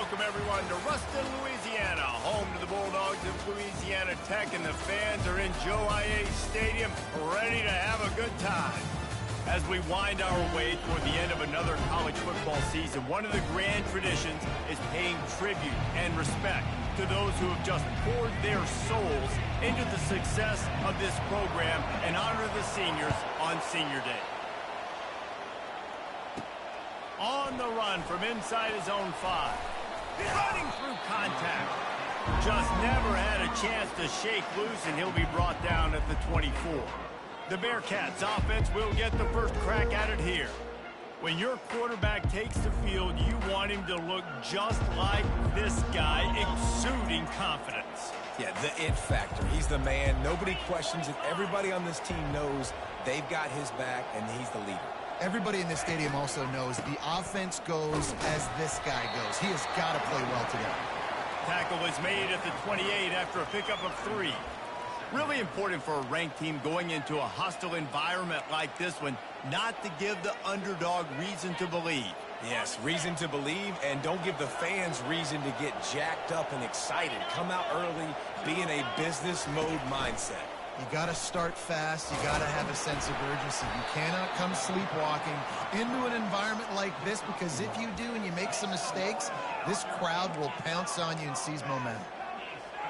welcome everyone to Ruston, Louisiana, home to the Bulldogs of Louisiana Tech, and the fans are in Joe I.A. Stadium ready to have a good time. As we wind our way toward the end of another college football season, one of the grand traditions is paying tribute and respect to those who have just poured their souls into the success of this program and honor the seniors on Senior Day. On the run from inside his own 5. Running through contact. Just never had a chance to shake loose, and he'll be brought down at the 24. The Bearcats offense will get the first crack at it here. When your quarterback takes the field, you want him to look just like this guy, exuding confidence. Yeah, the it factor. He's the man. Nobody questions it. Everybody on this team knows they've got his back, and he's the leader. Everybody in this stadium also knows the offense goes as this guy goes. He has got to play well today. Tackle is made at the 28 after a pickup of 3. Really important for a ranked team going into a hostile environment like this one, not to give the underdog reason to believe. Yes, reason to believe, and don't give the fans reason to get jacked up and excited. Come out early, be in a business mode mindset. You got to start fast. You got to have a sense of urgency. You cannot come sleepwalking into an environment like this, because if you do and you make some mistakes, this crowd will pounce on you and seize momentum.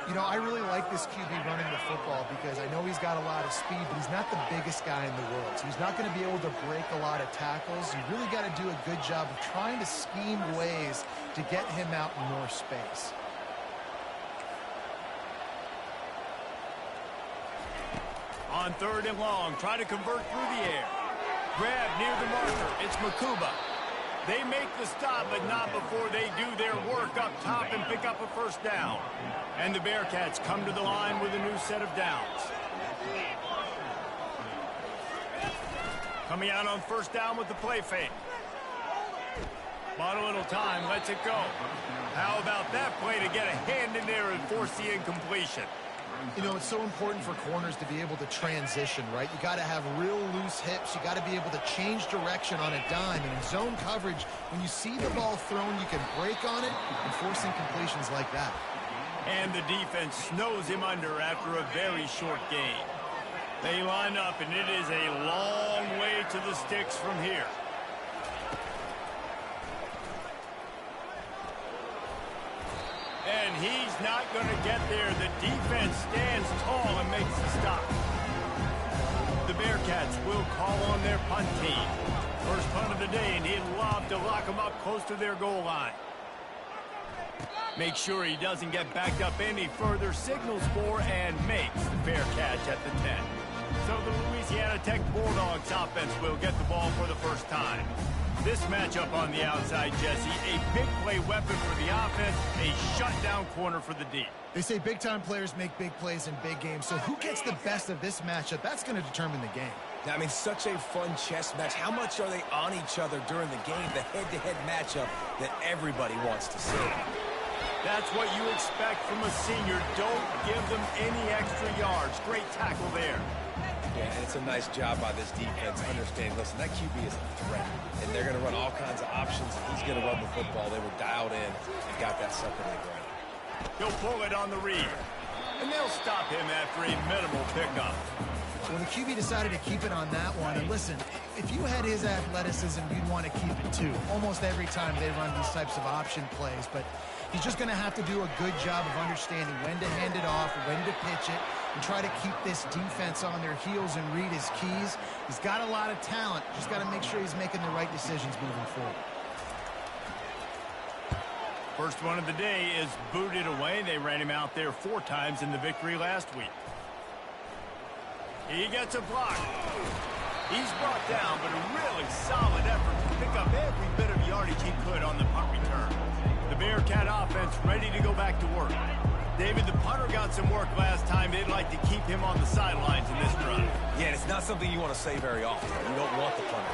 You know, I really like this QB running the football because I know he's got a lot of speed, but he's not the biggest guy in the world. So he's not going to be able to break a lot of tackles. You really got to do a good job of trying to scheme ways to get him out in more space. On 3rd and long, try to convert through the air. Grab near the marker. It's Makuba. They make the stop, but not before they do their work up top and pick up a first down. And the Bearcats come to the line with a new set of downs. Coming out on first down with the play fake. Bought a little time, lets it go. How about that play to get a hand in there and force the incompletion? You know, it's so important for corners to be able to transition, right? You got to have real loose hips. You got to be able to change direction on a dime. And in zone coverage, when you see the ball thrown, you can break on it and force incompletions like that. And the defense snows him under after a very short game. They line up, and it is a long way to the sticks from here. And he's not going to get there. The defense stands tall and makes the stop. The Bearcats will call on their punt team. First punt of the day, and he'd love to lock them up close to their goal line. Make sure he doesn't get backed up any further, signals for and makes the fair catch at the 10. So the Louisiana Tech Bulldogs offense will get the ball for the first time. This matchup on the outside, Jesse, a big play weapon for the offense, a shutdown corner for the D. They say big-time players make big plays in big games, so who gets the best of this matchup? That's going to determine the game. I mean, such a fun chess match. How much are they on each other during the game, the head-to-head matchup that everybody wants to see? That's what you expect from a senior. Don't give them any extra yards. Great tackle there. Yeah, and it's a nice job by this defense. Understand, listen, that QB is a threat, and they're going to run all kinds of options. He's going to run the football. They were dialed in and got that sucker to the ground. He'll pull it on the read, and they'll stop him after a minimal pickup. Well, the QB decided to keep it on that one. And listen, if you had his athleticism, you'd want to keep it too. Almost every time they run these types of option plays, but he's just going to have to do a good job of understanding when to hand it off, when to pitch it, and try to keep this defense on their heels and read his keys. He's got a lot of talent. Just got to make sure he's making the right decisions moving forward. First one of the day is booted away. They ran him out there 4 times in the victory last week. He gets a block. He's brought down, but a really solid effort to pick up every bit of yardage he could on the punt return. The Bearcat offense ready to go back to work. David, the punter got some work last time. They'd like to keep him on the sidelines in this run. Yeah, it's not something you want to say very often. You don't want the punter.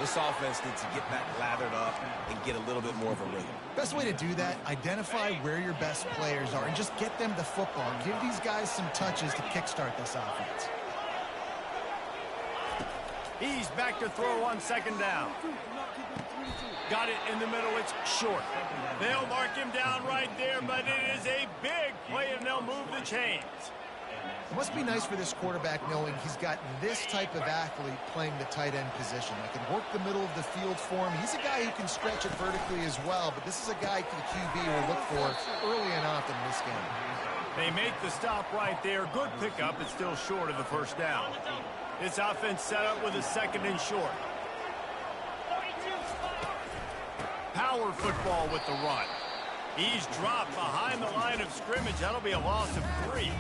This offense needs to get back lathered up and get a little bit more of a rhythm. Best way to do that, identify where your best players are and just get them the football. Give these guys some touches to kickstart this offense. He's back to throw on second down. Got it in the middle. It's short. They'll mark him down right there, but it is a big play, and they'll move the chains. It must be nice for this quarterback knowing he's got this type of athlete playing the tight end position. That can work the middle of the field for him. He's a guy who can stretch it vertically as well, but this is a guy the QB will look for early and often in this game. They make the stop right there. Good pickup. It's still short of the first down. This offense set up with a second and short. Power football with the run. He's dropped behind the line of scrimmage. That'll be a loss of 3.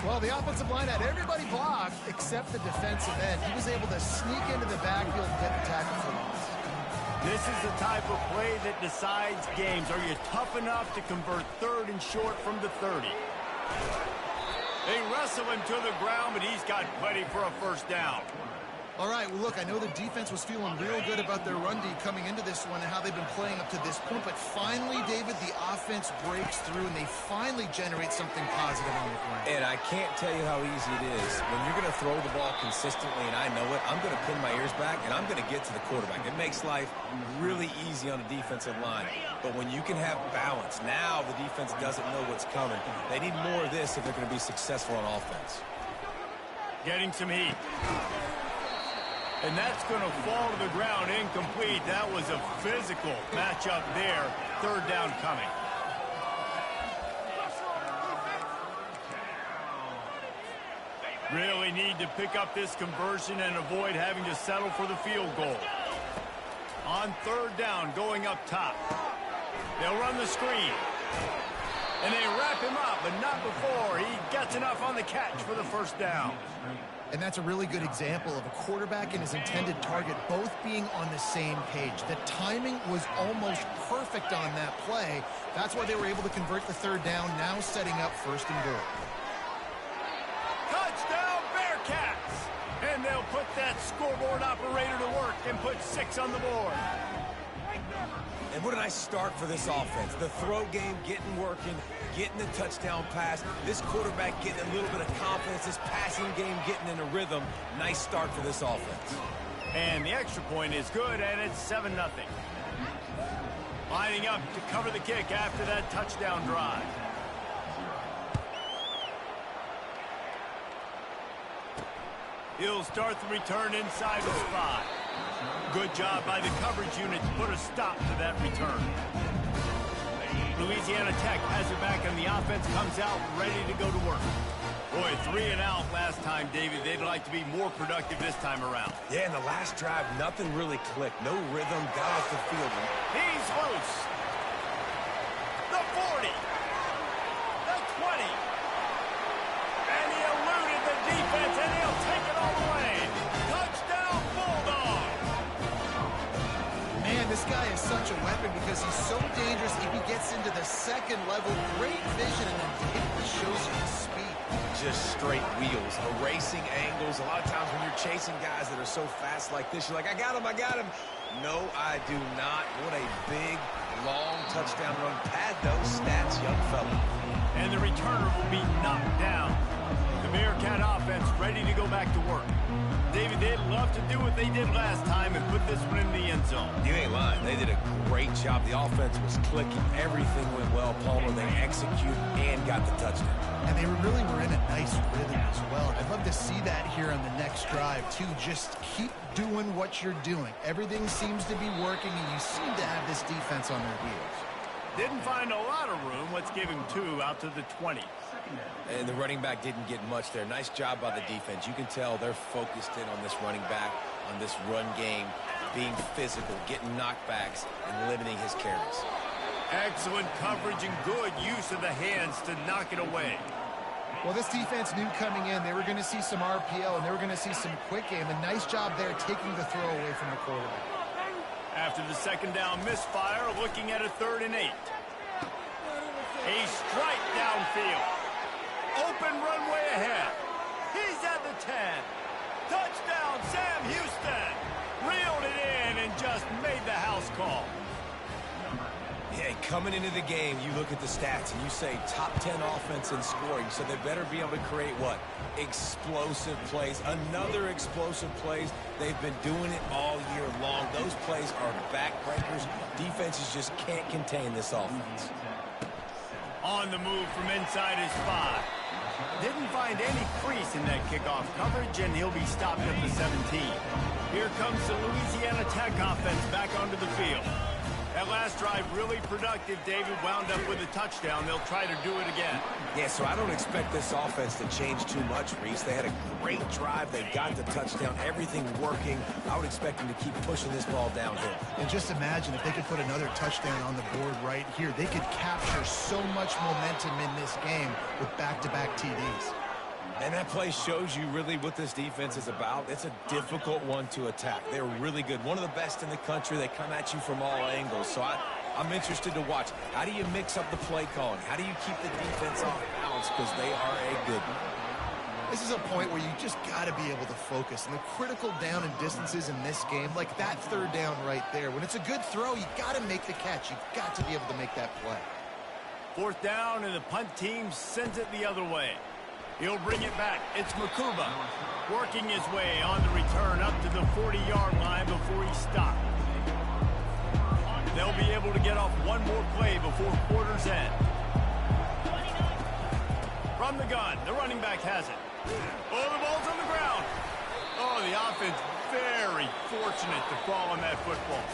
Well, the offensive line had everybody blocked except the defensive end. He was able to sneak into the backfield and get the tackle for loss. This is the type of play that decides games. Are you tough enough to convert third and short from the 30? They wrestle him to the ground, but he's got plenty for a first down. All right, well, look, I know the defense was feeling real good about their run D coming into this one and how they've been playing up to this point, but finally, David, the offense breaks through and they finally generate something positive on the ground. And I can't tell you how easy it is. When you're going to throw the ball consistently, and I know it, I'm going to pin my ears back, and I'm going to get to the quarterback. It makes life really easy on the defensive line. But when you can have balance, now the defense doesn't know what's coming. They need more of this if they're going to be successful on offense. Getting some heat. And that's going to fall to the ground incomplete. That was a physical matchup there. Third down coming. Really need to pick up this conversion and avoid having to settle for the field goal. On third down, going up top. They'll run the screen. And they wrap him up, but not before he gets enough on the catch for the first down. And that's a really good example of a quarterback and his intended target both being on the same page. The timing was almost perfect on that play. That's why they were able to convert the third down, now setting up first and goal. Touchdown, Bearcats! And they'll put that scoreboard operator to work and put 6 on the board. And what a nice start for this offense. The throw game getting working, getting the touchdown pass. This quarterback getting a little bit of confidence. This passing game getting in a rhythm. Nice start for this offense. And the extra point is good, and it's 7-0. Lining up to cover the kick after that touchdown drive. He'll start the return inside the spot. Good job by the coverage unit to put a stop to that return. Louisiana Tech has it back, and the offense comes out ready to go to work. Boy, 3 and out last time, David. They'd like to be more productive this time around. Yeah, in the last drive, nothing really clicked. No rhythm, got off the field. He's loose. The 40. The 20. And he eluded the defense, and he'll take it all the way. Touchdown, Bulldog. Man, this guy is such a weapon because he's so dangerous if he gets into the second level. Great vision, and then he shows you his speed. Just straight wheels, erasing angles. A lot of times when you're chasing guys that are so fast like this, you're like, I got him, I got him. No, I do not. What a big, long touchdown run. Pad those stats, young fella. And the returner will be knocked down. The Bearcat offense ready to go back to work. David, they'd love to do what they did last time and put this one in the end zone. You ain't lying. They did a great job. The offense was clicking. Everything went well. Palmer, they executed and got the touchdown. And they really were in a nice rhythm as well. I'd love to see that here on the next drive, too. Just keep doing what you're doing. Everything seems to be working, and you seem to have this defense on their heels. Didn't find a lot of room. Let's give him 2 out to the 20. And the running back didn't get much there. Nice job by the defense. You can tell they're focused in on this running back, on this run game, being physical, getting knockbacks, and limiting his carries. Excellent coverage and good use of the hands to knock it away. Well, this defense knew coming in they were going to see some RPO and they were going to see some quick game. A nice job there taking the throw away from the quarterback. After the second down misfire, looking at a 3rd and 8. A strike downfield. Open runway ahead. He's at the 10. Touchdown, Sam Houston. Reeled it in and just made the house call. Yeah, Coming into the game, you look at the stats and you say top 10 offense in scoring, so they better be able to create what? Explosive plays. Another explosive plays. They've been doing it all year long. Those plays are backbreakers. Defenses just can't contain this offense. On the move from inside his 5. Didn't find any crease in that kickoff coverage, and he'll be stopped at the 17. Here comes the Louisiana Tech offense back onto the field. That last drive really productive. David wound up with a touchdown. They'll try to do it again. Yeah, so I don't expect this offense to change too much, Reese. They had a great drive. They got the touchdown. Everything working. I would expect them to keep pushing this ball downhill. And just imagine if they could put another touchdown on the board right here. They could capture so much momentum in this game with back-to-back TDs. And that play shows you really what this defense is about. It's a difficult one to attack. They're really good. One of the best in the country. They come at you from all angles. So I'm interested to watch. How do you mix up the play calling? How do you keep the defense off balance? Because they are a good one. This is a point where you just got to be able to focus. And the critical down and distances in this game, like that third down right there, when it's a good throw, you got to make the catch. You've got to be able to make that play. 4th down, and the punt team sends it the other way. He'll bring it back. It's Makuba working his way on the return up to the 40-yard line before he stopped. They'll be able to get off one more play before quarter's end. From the gun, the running back has it. Oh, the ball's on the ground. Oh, the offense very fortunate to fall on that football.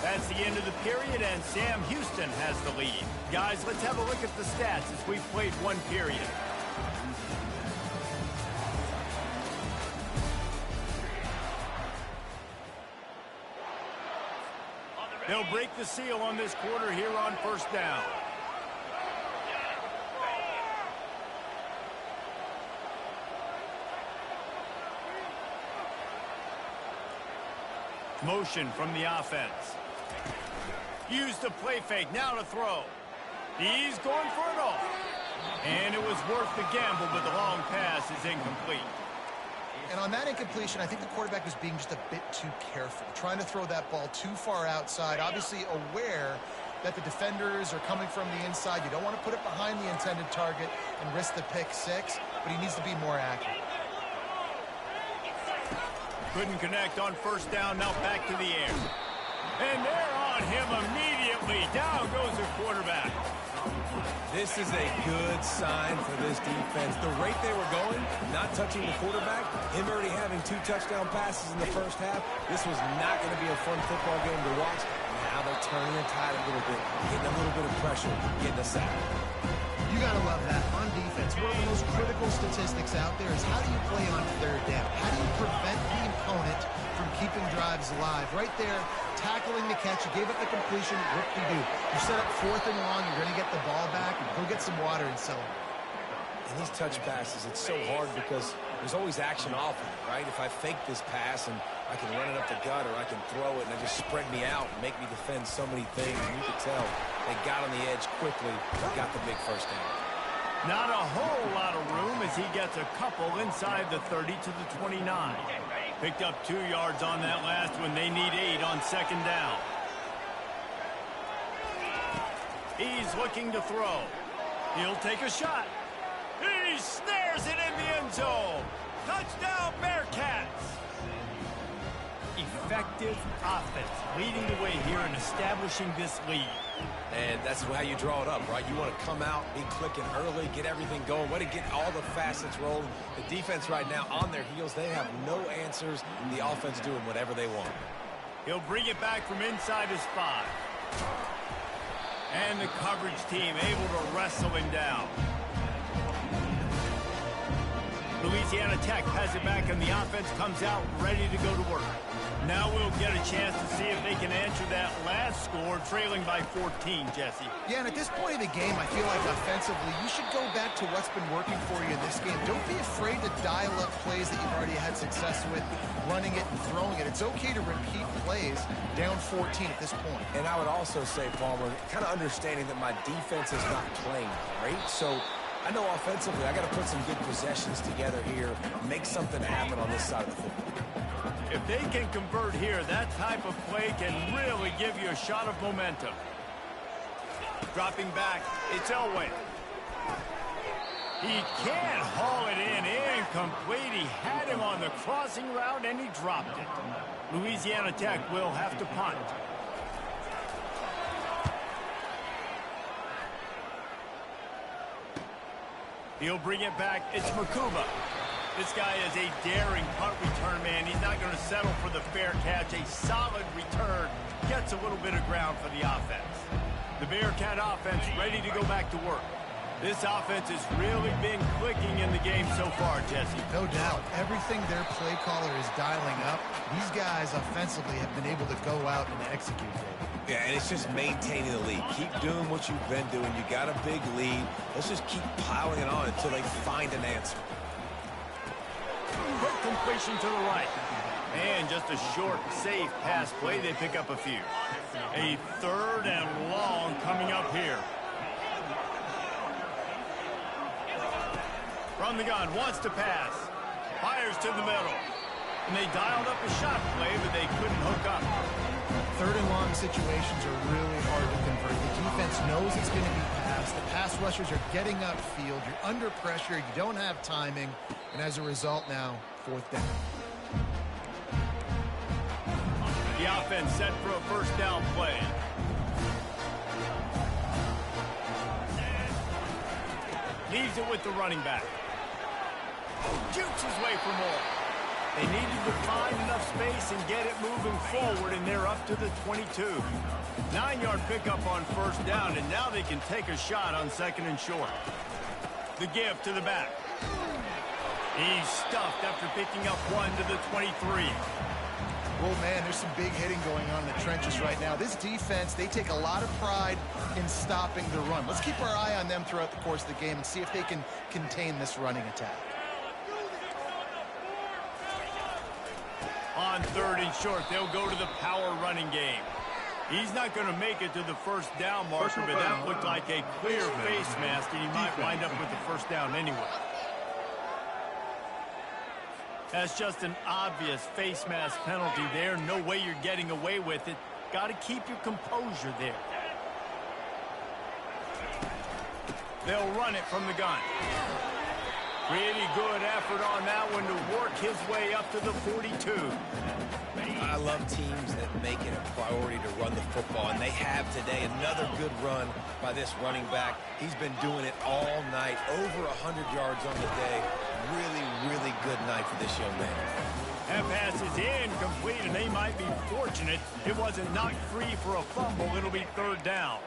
That's the end of the period, and Sam Houston has the lead. Guys, let's have a look at the stats as we've played one period. They'll break the seal on this quarter here on 1st down. Motion from the offense. Use the play fake, now to throw. He's going for it all. And it was worth the gamble, but the long pass is incomplete. And on that incompletion, I think the quarterback was being just a bit too careful, trying to throw that ball too far outside, obviously aware that the defenders are coming from the inside. You don't want to put it behind the intended target and risk the pick 6, but he needs to be more accurate. Couldn't connect on 1st down, now back to the air. And they're on him immediately. Down goes the quarterback. This is a good sign for this defense. The rate they were going, not touching the quarterback, him already having 2 touchdown passes in the first half, this was not going to be a fun football game to watch. Now they're turning the tide a little bit, getting a little bit of pressure, getting a sack. You got to love that. On defense, one of the most critical statistics out there is how do you play on 3rd down? How do you prevent the opponent from keeping drives alive? Right there, tackling the catch. You gave up the completion. Whoop-de-doo. You set up 4th and long. You're going to get the ball back. Go get some water and celebrate. And these touch passes, it's so hard because there's always action off of it, right? If I fake this pass and I can run it up the gut or I can throw it and it just spread me out and make me defend so many things. And you could tell they got on the edge quickly, got the big 1st down. Not a whole lot of room as he gets a couple inside the 30 to the 29. Picked up 2 yards on that last one. They need 8 on 2nd down. He's looking to throw. He'll take a shot. He snares it in the end zone. Touchdown, Bearcats. Effective offense leading the way here and establishing this lead. And that's how you draw it up, right? You want to come out, be clicking early, get everything going, way to get all the facets rolling. The defense right now on their heels, they have no answers. The offense doing whatever they want. He'll bring it back from inside his 5. And the coverage team able to wrestle him down. Louisiana Tech has it back, and the offense comes out ready to go to work. Now we'll get a chance to see if they can answer that last score, trailing by 14, Jesse. Yeah, and at this point in the game, I feel like offensively, you should go back to what's been working for you in this game. Don't be afraid to dial up plays that you've already had success with, running it and throwing it. It's okay to repeat plays down 14 at this point. And I would also say, Palmer, kind of understanding that my defense is not playing great, so I know offensively I got to put some good possessions together here, make something happen on this side of the football. If they can convert here, that type of play can really give you a shot of momentum. Dropping back, it's Elway. He can't haul it in. Incomplete. He had him on the crossing route, and he dropped it. Louisiana Tech will have to punt. He'll bring it back. It's Makuba. This guy is a daring punt return man. He's not going to settle for the fair catch. A solid return. Gets a little bit of ground for the offense. The Bearcat offense ready to go back to work. This offense has really been clicking in the game so far, Jesse. No doubt. Everything their play caller is dialing up, these guys offensively have been able to go out and execute it. Yeah, and it's just maintaining the lead. Keep doing what you've been doing. You got a big lead. Let's just keep piling it on until they find an answer. Quick completion to the right. And just a short, safe pass play. They pick up a few. A 3rd and long coming up here. From the gun, wants to pass. Fires to the middle. And they dialed up a shot play, but they couldn't hook up. 3rd and long situations are really hard to convert. The defense knows it's going to be passed. The pass rushers are getting upfield. You're under pressure. You don't have timing. And as a result now, 4th down. The offense set for a 1st down play. Leaves it with the running back. Jukes his way for more. They needed to find enough space and get it moving forward, and they're up to the 22. 9-yard pickup on 1st down, and now they can take a shot on 2nd and short. The give to the back. He's stuffed after picking up 1 to the 23. Oh, man, there's some big hitting going on in the trenches right now. This defense, they take a lot of pride in stopping the run. Let's keep our eye on them throughout the course of the game and see if they can contain this running attack. On 3rd and short, they'll go to the power running game. He's not going to make it to the 1st down marker, but that looked like a clear face mask, and he might wind up with the 1st down anyway. That's just an obvious face mask penalty there. No way you're getting away with it. Got to keep your composure there. They'll run it from the gun. Pretty good effort on that one to work his way up to the 42. I love teams that make it a priority to run the football, and they have today. Another good run by this running back. He's been doing it all night, over 100 yards on the day. Really, really good night for this young man. That pass is incomplete, and they might be fortunate it wasn't knocked free for a fumble. It'll be 3rd down.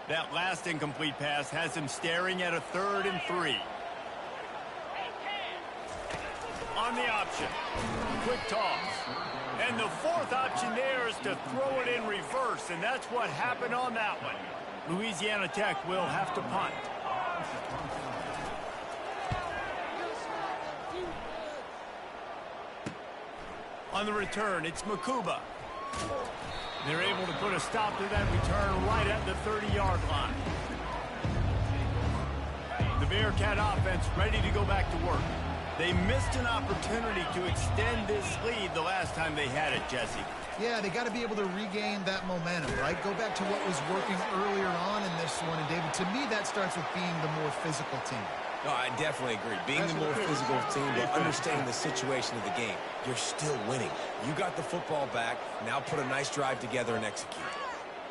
That last incomplete pass has him staring at a 3rd and 3. On the option. Quick toss. And the 4th option there is to throw it in reverse, and that's what happened on that one. Louisiana Tech will have to punt. On the return, it's Makuba. They're able to put a stop to that return right at the 30-yard line. The Bearcat offense ready to go back to work. They missed an opportunity to extend this lead the last time they had it, Jesse. Yeah, they got to be able to regain that momentum, right? Go back to what was working earlier on in this one. And, David, to me, that starts with being the more physical team. No, I definitely agree. Being the more physical team, but understanding the situation of the game. You're still winning. You got the football back. Now put a nice drive together and execute.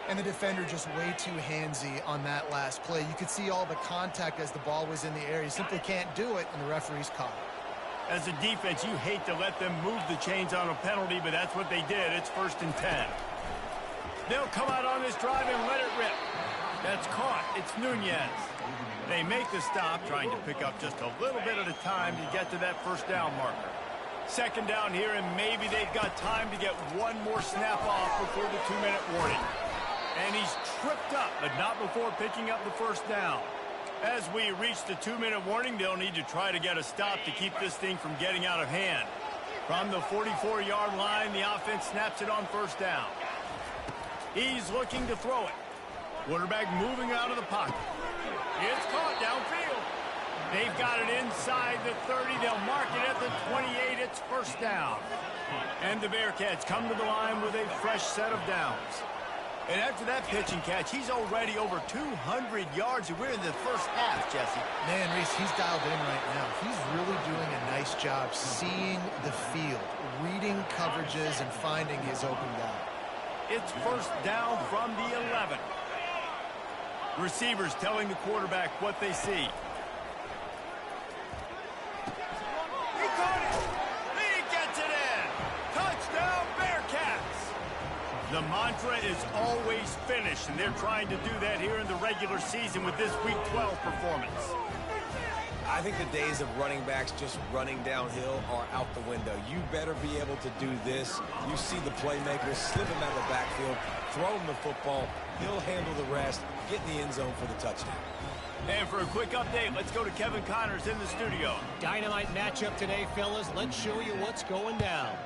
And the defender just way too handsy on that last play. You could see all the contact as the ball was in the air. You simply can't do it, and the referee's caught it. As a defense, you hate to let them move the chains on a penalty, but that's what they did. It's 1st and 10. They'll come out on this drive and let it rip. That's caught. It's Nunez. They make the stop, trying to pick up just a little bit at a time to get to that 1st down marker. 2nd down here, and maybe they've got time to get one more snap off before the 2-minute warning. And he's tripped up, but not before picking up the 1st down. As we reach the 2-minute warning, they'll need to try to get a stop to keep this thing from getting out of hand. From the 44-yard line, the offense snaps it on 1st down. He's looking to throw it. Quarterback moving out of the pocket. It's caught downfield. They've got it inside the 30. They'll mark it at the 28. It's 1st down. And the Bearcats come to the line with a fresh set of downs. And after that pitch and catch, he's already over 200 yards, and we're in the first half, Jesse. Man, Reese, he's dialed in right now. He's really doing a nice job seeing the field, reading coverages, and finding his open guy. It's first down from the 11. Receivers telling the quarterback what they see. He caught it! He gets it in! Touchdown, Bearcats! The mantra is always finish, and they're trying to do that here in the regular season with this Week 12 performance. I think the days of running backs just running downhill are out the window. You better be able to do this. You see the playmakers slip him out of the backfield, throw him the football, he'll handle the rest, get in the end zone for the touchdown. And for a quick update, let's go to Kevin Connors in the studio. Dynamite matchup today, fellas. Let's show you what's going down.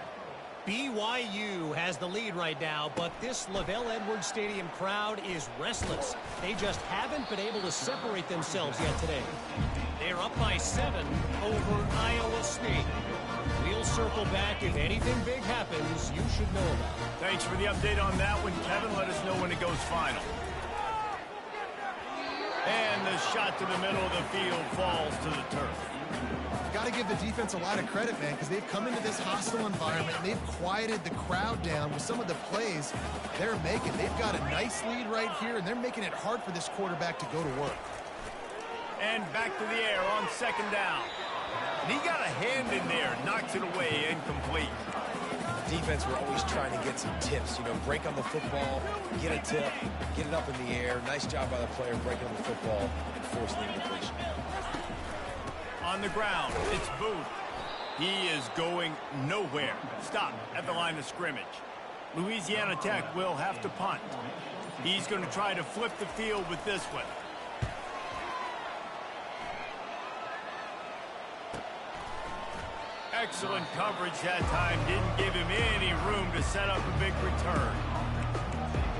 BYU has the lead right now, but this LaVell Edwards Stadium crowd is restless. They just haven't been able to separate themselves yet today. They're up by 7 over Iowa State. We'll circle back. If anything big happens, you should know about it. Thanks for the update on that one, Kevin. Let us know when it goes final. And the shot to the middle of the field falls to the turf. Got to give the defense a lot of credit, man, because they've come into this hostile environment and they've quieted the crowd down with some of the plays they're making. They've got a nice lead right here, and they're making it hard for this quarterback to go to work. And back to the air on second down. And he got a hand in there, knocks it away, incomplete. Defense, we're always trying to get some tips. You know, break on the football, get a tip, get it up in the air. Nice job by the player breaking on the football and forcing the incompletion. On the ground, it's Booth. He is going nowhere. Stop at the line of scrimmage. Louisiana Tech will have to punt. He's going to try to flip the field with this one. Excellent coverage that time. Didn't give him any room to set up a big return.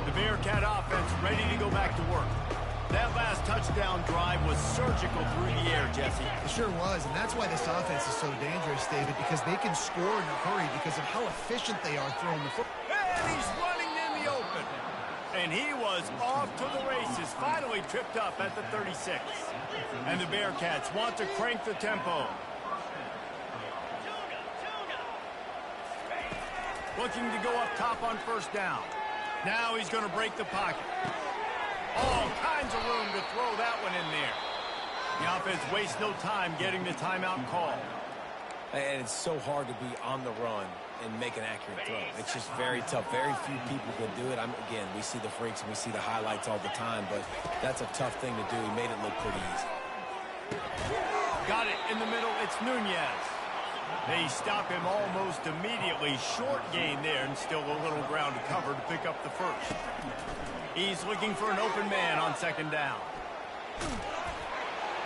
The Bearcat offense ready to go back to work. That last touchdown drive was surgical through the air, Jesse. It sure was, and that's why this offense is so dangerous, David, because they can score in a hurry because of how efficient they are throwing the football. And he's running in the open. And he was off to the races, finally tripped up at the 36. And the Bearcats want to crank the tempo. Looking to go up top on first down. Now he's going to break the pocket. All kinds of room to throw that one in there. The offense wastes no time getting the timeout call. And it's so hard to be on the run and make an accurate throw. It's just very tough. Very few people can do it. Again, we see the freaks and we see the highlights all the time, but that's a tough thing to do. He made it look pretty easy. Got it in the middle. It's Nunez. They stop him almost immediately. Short gain there, and still a little ground to cover to pick up the first. He's looking for an open man on second down.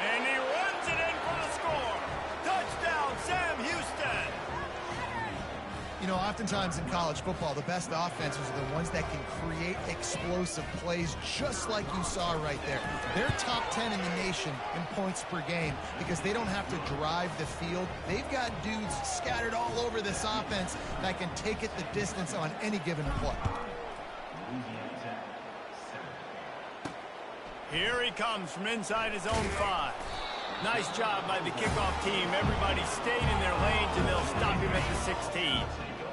And he runs it in for the score. Touchdown, Sam Houston. You know, oftentimes in college football, the best offenses are the ones that can create explosive plays, just like you saw right there. They're top 10 in the nation in points per game because they don't have to drive the field. They've got dudes scattered all over this offense that can take it the distance on any given play. Here he comes from inside his own 5. Nice job by the kickoff team. Everybody stayed in their lanes, and they'll stop him at the 16.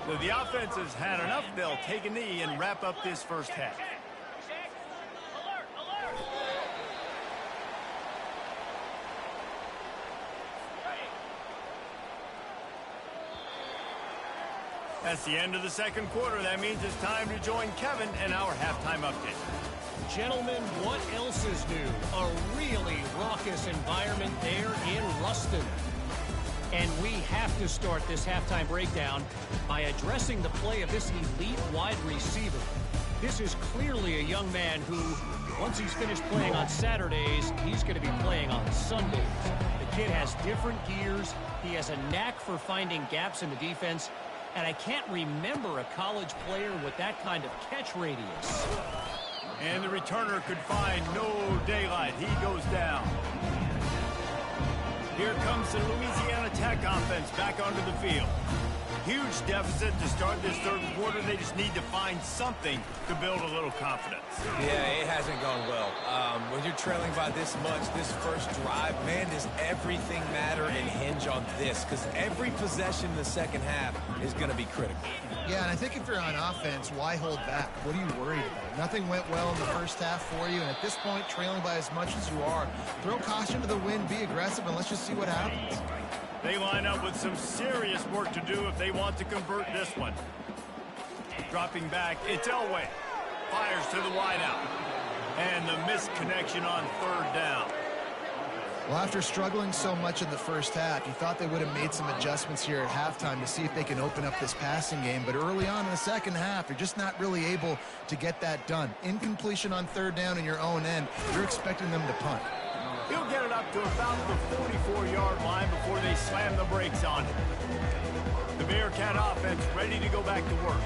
So the offense has had enough. They'll take a knee and wrap up this first half. That's the end of the second quarter. That means it's time to join Kevin and our halftime update. Gentlemen, what else is new? A really raucous environment there in Ruston. And we have to start this halftime breakdown by addressing the play of this elite wide receiver. This is clearly a young man who, once he's finished playing on Saturdays, he's going to be playing on Sundays. The kid has different gears. He has a knack for finding gaps in the defense. And I can't remember a college player with that kind of catch radius. And the returner could find no daylight. He goes down. Here comes the Louisiana Tech offense back onto the field. Huge deficit to start this third quarter. They just need to find something to build a little confidence. Yeah, it hasn't gone well. When you're trailing by this much, this first drive, man, does everything matter and hinge on this? Because every possession in the second half is going to be critical. Yeah, and I think if you're on offense, why hold back? What are you worried about? Nothing went well in the first half for you, and at this point, trailing by as much as you are, throw caution to the wind, be aggressive, and let's just see what happens. They line up with some serious work to do if they want to convert this one. Dropping back, it's Elway. Fires to the wideout. And the missed connection on third down. Well, after struggling so much in the first half, you thought they would have made some adjustments here at halftime to see if they can open up this passing game. But early on in the second half, you're just not really able to get that done. Incompletion on third down in your own end, you're expecting them to punt. He'll get it up to about the 44-yard line before they slam the brakes on it. The Bearcat offense ready to go back to work.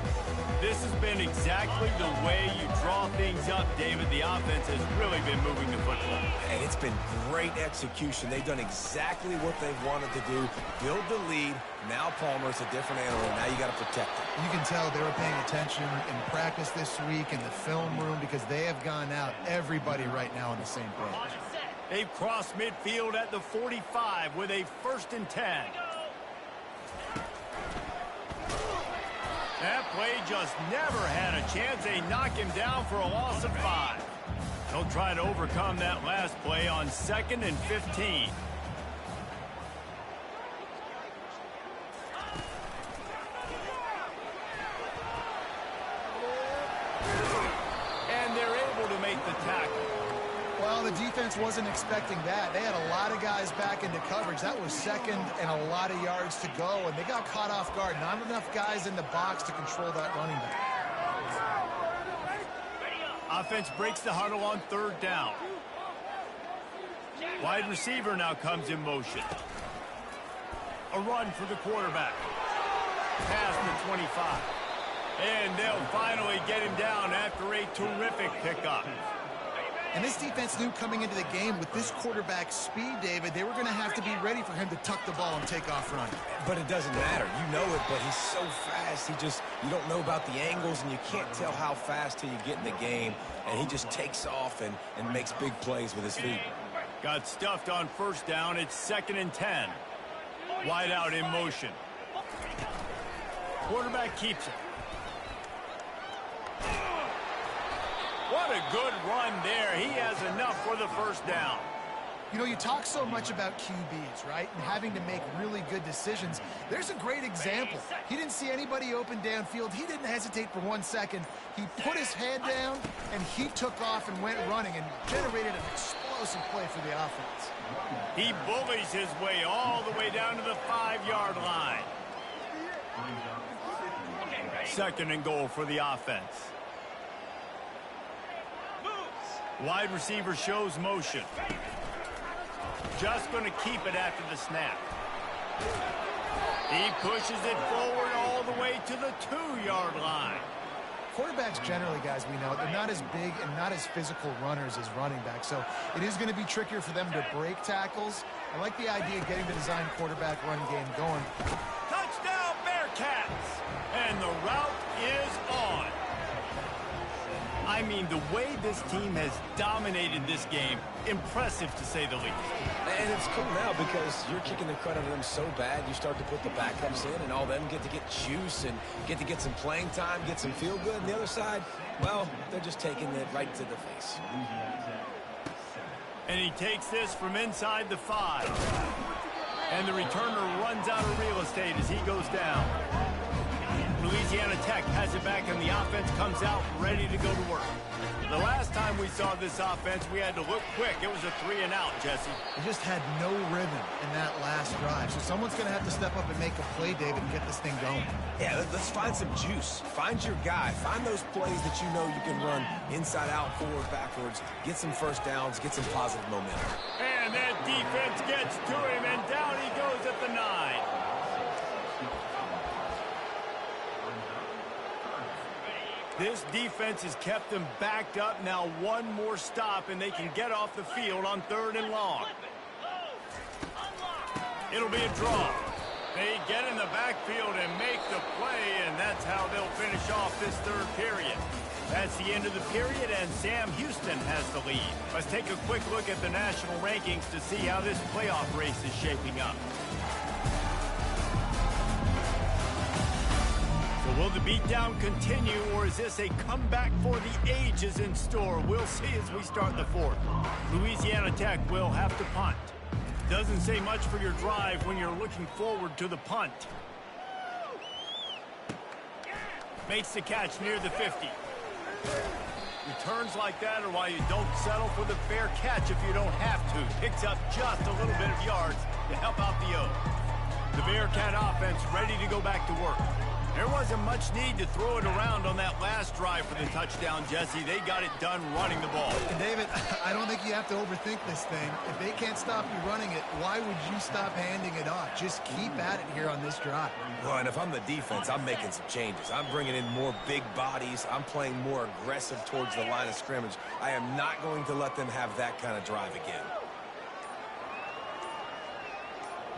This has been exactly the way you draw things up, David. The offense has really been moving the football. And it's been great execution. They've done exactly what they've wanted to do. Build the lead. Now Palmer's a different animal. Now you got to protect it. You can tell they were paying attention in practice this week in the film room because they have gone out, everybody right now on the same page. They've crossed midfield at the 45 with a 1st and 10. That play just never had a chance. They knock him down for a loss of 5. They'll try to overcome that last play on 2nd and 15. And they're able to make the tackle. Well, the defense wasn't expecting that. They had a lot of guys back into coverage. That was second and a lot of yards to go, and they got caught off guard. Not enough guys in the box to control that running back. Offense breaks the huddle on third down. Wide receiver now comes in motion. A run for the quarterback. Past the 25. And they'll finally get him down after a terrific pickup. And this defense knew coming into the game with this quarterback's speed, David, they were going to have to be ready for him to tuck the ball and take off running. But it doesn't matter. You know it, but he's so fast. You don't know about the angles, and you can't tell how fast till you get in the game. And he just takes off and makes big plays with his feet. Got stuffed on 1st down. It's 2nd and 10. Wide out in motion. Quarterback keeps it. What a good run there. He has enough for the 1st down. You know, you talk so much about QBs, right? And having to make really good decisions. There's a great example. He didn't see anybody open downfield. He didn't hesitate for 1 second. He put his head down, and he took off and went running and generated an explosive play for the offense. He bullies his way all the way down to the 5-yard line. 2nd and goal for the offense. Wide receiver shows motion. Just going to keep it after the snap. He pushes it forward all the way to the 2-yard line. Quarterbacks generally, guys, we know, they're not as big and not as physical runners as running backs, so it is going to be trickier for them to break tackles. I like the idea of getting the design quarterback run game going. Touchdown, Bearcats! And the route is on. I mean, the way this team has dominated this game, impressive to say the least. And it's cool now because you're kicking the crud out of them so bad, you start to put the backups in, and all them get to get juice and get to get some playing time, get some feel good. And the other side, well, they're just taking it right to the face. And he takes this from inside the 5. And the returner runs out of real estate as he goes down. Louisiana Tech has it back, and the offense comes out ready to go to work. The last time we saw this offense, we had to look quick. It was a 3-and-out, Jesse. They just had no rhythm in that last drive. So someone's going to have to step up and make a play, David, and get this thing going. Yeah, let's find some juice. Find your guy. Find those plays that you know you can run inside out, forward, backwards. Get some 1st downs. Get some positive momentum. And that defense gets to him, and down he goes at the 9. This defense has kept them backed up. Now one more stop, and they can get off the field on 3rd and long. It'll be a draw. They get in the backfield and make the play, and that's how they'll finish off this third period. That's the end of the period, and Sam Houston has the lead. Let's take a quick look at the national rankings to see how this playoff race is shaping up. So will the beatdown continue, or is this a comeback for the ages in store? We'll see as we start the fourth. Louisiana Tech will have to punt. Doesn't say much for your drive when you're looking forward to the punt. Makes the catch near the 50. Returns like that are why you don't settle for the fair catch if you don't have to. Picks up just a little bit of yards to help out the O. The Bearcat offense ready to go back to work. There wasn't much need to throw it around on that last drive for the touchdown, Jesse. They got it done running the ball. And David, I don't think you have to overthink this thing. If they can't stop you running it, why would you stop handing it off? Just keep at it here on this drive. Well, and if I'm the defense, I'm making some changes. I'm bringing in more big bodies. I'm playing more aggressive towards the line of scrimmage. I am not going to let them have that kind of drive again.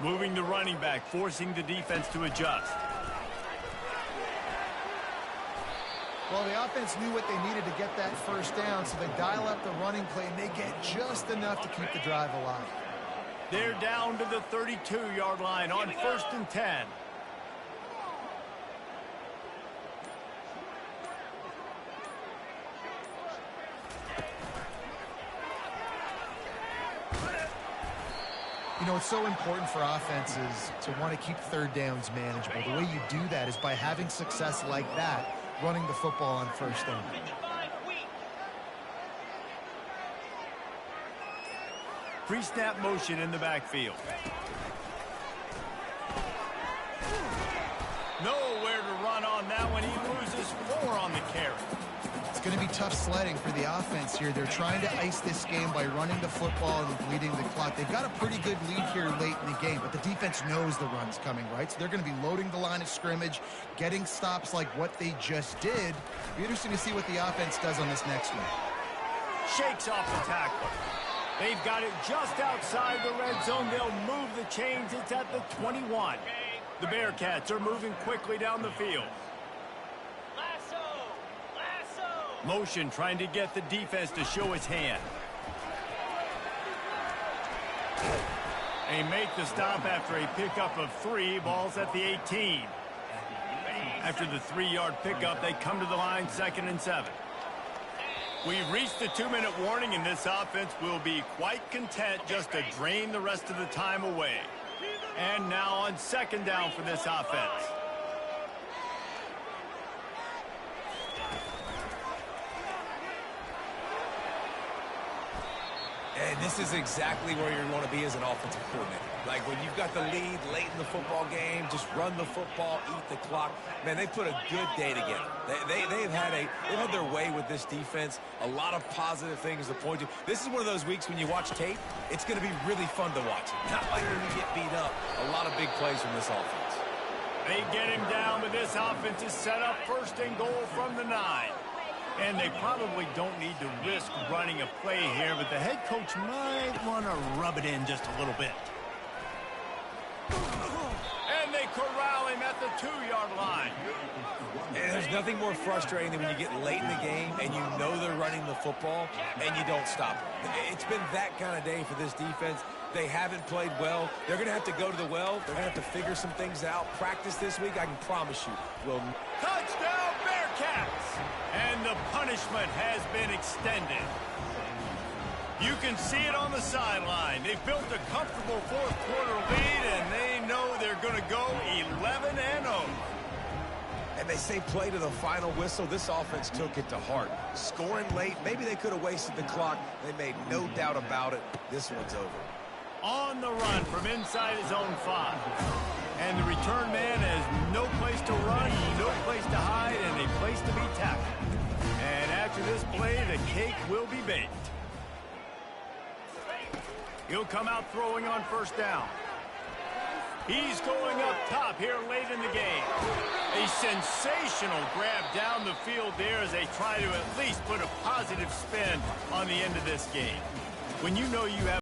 Moving the running back, forcing the defense to adjust. Well, the offense knew what they needed to get that first down, so they dial up the running play, and they get just enough to keep the drive alive. They're down to the 32-yard line on 1st and 10. You know, it's so important for offenses to want to keep third downs manageable. The way you do that is by having success like that, running the football on first down. Pre-snap motion in the backfield. Nowhere to run on that one. He loses 4 on the carry. It's going to be tough sledding for the offense here. They're trying to ice this game by running the football and bleeding the clock. They've got a pretty good lead here late in the game, but the defense knows the run's coming, right? So they're going to be loading the line of scrimmage, getting stops like what they just did. It'll be interesting to see what the offense does on this next one. Shakes off the tackler. They've got it just outside the red zone. They'll move the chains. It's at the 21. The Bearcats are moving quickly down the field. Motion trying to get the defense to show its hand. They make the stop after a pickup of 3. Ball's at the 18. After the 3-yard pickup, they come to the line 2nd and 7. We've reached the 2-minute warning, and this offense will be quite content just to drain the rest of the time away. And now on 2nd down for this offense. And this is exactly where you want to be as an offensive coordinator. Like when you've got the lead late in the football game, just run the football, eat the clock. Man, they put a good day together. They've had their way with this defense. A lot of positive things to point to. This is one of those weeks when you watch tape, it's going to be really fun to watch. Not like when you get beat up. A lot of big plays from this offense. They get him down, but this offense is set up 1st and goal from the 9. And they probably don't need to risk running a play here, but the head coach might want to rub it in just a little bit. And they corral him at the 2-yard line. And there's nothing more frustrating than when you get late in the game and you know they're running the football and you don't stop it. It's been that kind of day for this defense. They haven't played well. They're going to have to go to the well. They're going to have to figure some things out. Practice this week, I can promise you. Touchdown, Bearcats! And the punishment has been extended. You can see it on the sideline. They've built a comfortable 4th-quarter lead, and they know they're going to go 11-0. And they say play to the final whistle. This offense took it to heart. Scoring late, maybe they could have wasted the clock. They made no doubt about it. This one's over. On the run from inside his own 5. And the return man has no place to run, no place to hide, and a place to be tackled. And after this play, the cake will be baked. He'll come out throwing on 1st down. He's going up top here late in the game. A sensational grab down the field there as they try to at least put a positive spin on the end of this game. When you know you have